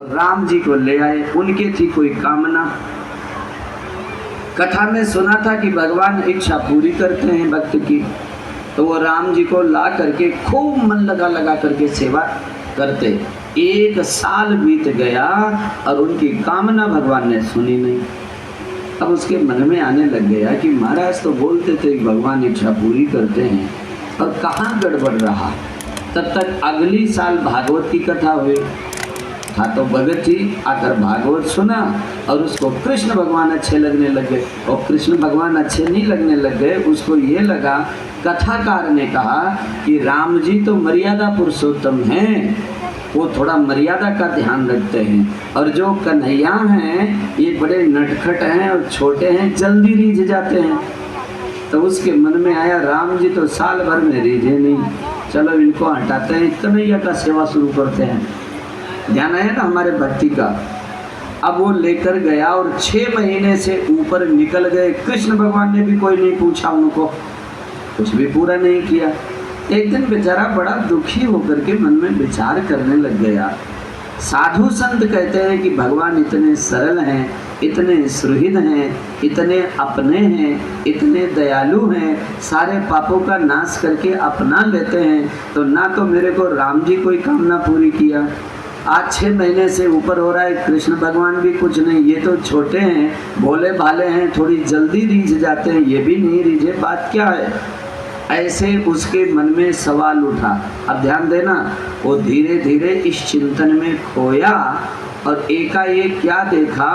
राम जी को ले आए। उनकी थी कोई कामना। कथा में सुना था कि भगवान इच्छा पूरी करते हैं भक्त की, तो वो राम जी को ला करके खूब मन लगा लगा करके सेवा करते। 1 साल बीत गया और उनकी कामना भगवान ने सुनी नहीं। अब उसके मन में आने लग गया कि महाराज तो बोलते थे भगवान इच्छा पूरी करते हैं, और कहाँ गड़बड़ रहा। तब तक अगली साल भागवत की कथा हुई। हाँ, तो भगत जी आकर भागवत सुना और उसको कृष्ण भगवान अच्छे लगने लगे। और कृष्ण भगवान अच्छे नहीं लगने लग गए, उसको ये लगा, कथाकार ने कहा कि राम जी तो मर्यादा पुरुषोत्तम हैं, वो थोड़ा मर्यादा का ध्यान रखते हैं, और जो कन्हैया हैं ये बड़े नटखट हैं और छोटे हैं, जल्दी रीझ जाते हैं। तो उसके मन में आया राम जी तो साल भर में रीझे नहीं, चलो इनको हटाते हैं, कन्हैया का सेवा शुरू करते हैं। ध्यान आया ना हमारे भक्ति का। अब वो लेकर गया और 6 महीने से ऊपर निकल गए। कृष्ण भगवान ने भी कोई नहीं पूछा, उनको कुछ भी पूरा नहीं किया। एक दिन बेचारा बड़ा दुखी होकर के मन में विचार करने लग गया। साधु संत कहते हैं कि भगवान इतने सरल हैं, इतने सुहृद हैं, इतने अपने हैं, इतने दयालु हैं, सारे पापों का नाश करके अपना लेते हैं, तो ना तो मेरे को राम जी कोई कामना पूरी किया। आज 6 महीने से ऊपर हो रहा है, कृष्ण भगवान भी कुछ नहीं, ये तो छोटे हैं, भोले भाले हैं, थोड़ी जल्दी रीझ जाते हैं, ये भी नहीं रीझे, बात क्या है। ऐसे उसके मन में सवाल उठा। अब ध्यान देना, वो धीरे धीरे इस चिंतन में खोया और एकाएक क्या देखा,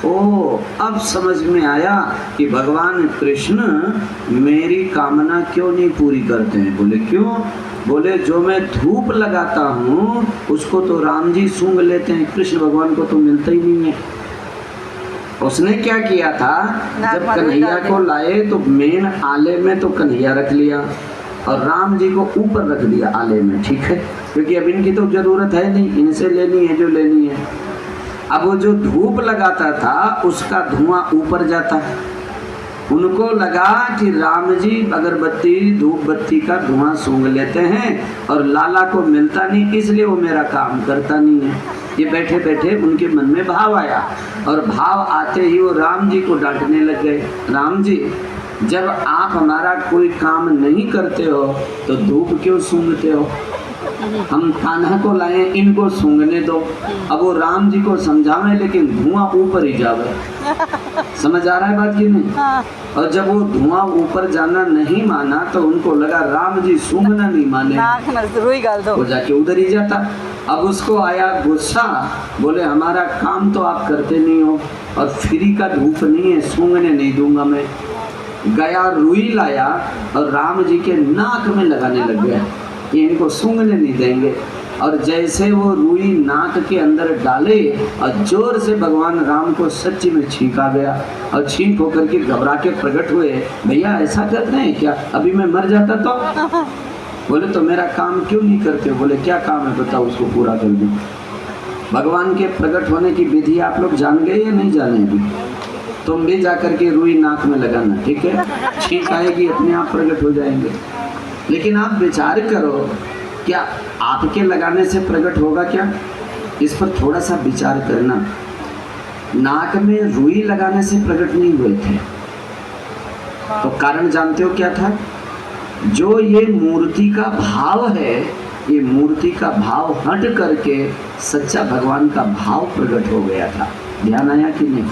ओ अब समझ में आया कि भगवान कृष्ण मेरी कामना क्यों नहीं पूरी करते हैं। बोले क्यों? बोले जो मैं धूप लगाता हूँ उसको तो राम जी सूंघ लेते हैं, कृष्ण भगवान को तो मिलता ही नहीं है। उसने क्या किया था, जब कन्हैया को लाए तो मेन आले में तो कन्हैया रख लिया और राम जी को ऊपर रख दिया आले में, ठीक है, क्योंकि अब इनकी तो जरूरत है नहीं, इनसे लेनी है जो लेनी है। अब वो जो धूप लगाता था उसका धुआं ऊपर जाता है। उनको लगा कि राम जी अगरबत्ती धूप बत्ती का धुआं सूंघ लेते हैं और लाला को मिलता नहीं, इसलिए वो मेरा काम करता नहीं है। ये बैठे बैठे उनके मन में भाव आया और भाव आते ही वो राम जी को डांटने लग गए। राम जी, जब आप हमारा कोई काम नहीं करते हो तो धूप क्यों सूंघते हो? हम कान्हा को लाए, इनको सूंघने दो। अब वो राम जी को समझावे लेकिन धुआं ऊपर ही जावे। समझ आ रहा है बात की नहीं? हाँ। और जब वो धुआं ऊपर जाना नहीं माना तो उनको लगा राम जी सूंघना नहीं माने, वो जाके उधर ही जाता। अब उसको आया गुस्सा, बोले हमारा काम तो आप करते नहीं हो और फ्री का धूप नहीं है, सूंघने नहीं दूंगा मैं। गया रुई लाया और राम जी के नाक में लगाने लग गया, ये इनको सूंघने नहीं देंगे। और जैसे वो रुई नाक के अंदर डाले और जोर से भगवान राम को सच्ची में छींका गया और छींक होकर के घबरा के प्रकट हुए। भैया ऐसा करते हैं क्या? अभी मैं मर जाता तो? बोले तो मेरा काम क्यों नहीं करते? बोले क्या काम है बताओ, उसको पूरा कर दूं। भगवान के प्रकट होने की विधि आप लोग जान गए या नहीं जाने? अभी तुम भी जाकर के रुई नाक में लगाना, ठीक है, छींक आएगी अपने आप प्रकट हो जाएंगे। लेकिन आप विचार करो, क्या आपके लगाने से प्रकट होगा क्या? इस पर थोड़ा सा विचार करना। नाक में रुई लगाने से प्रकट नहीं हुए थे, तो कारण जानते हो क्या था? जो ये मूर्ति का भाव है, ये मूर्ति का भाव हट करके सच्चा भगवान का भाव प्रकट हो गया था। ध्यान आया कि नहीं?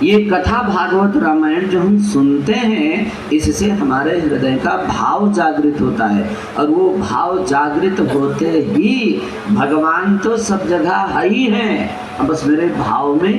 ये कथा भागवत रामायण जो हम सुनते हैं, इससे हमारे हृदय का भाव जागृत होता है और वो भाव जागृत होते ही भगवान तो सब जगह है ही है, अब बस मेरे भाव में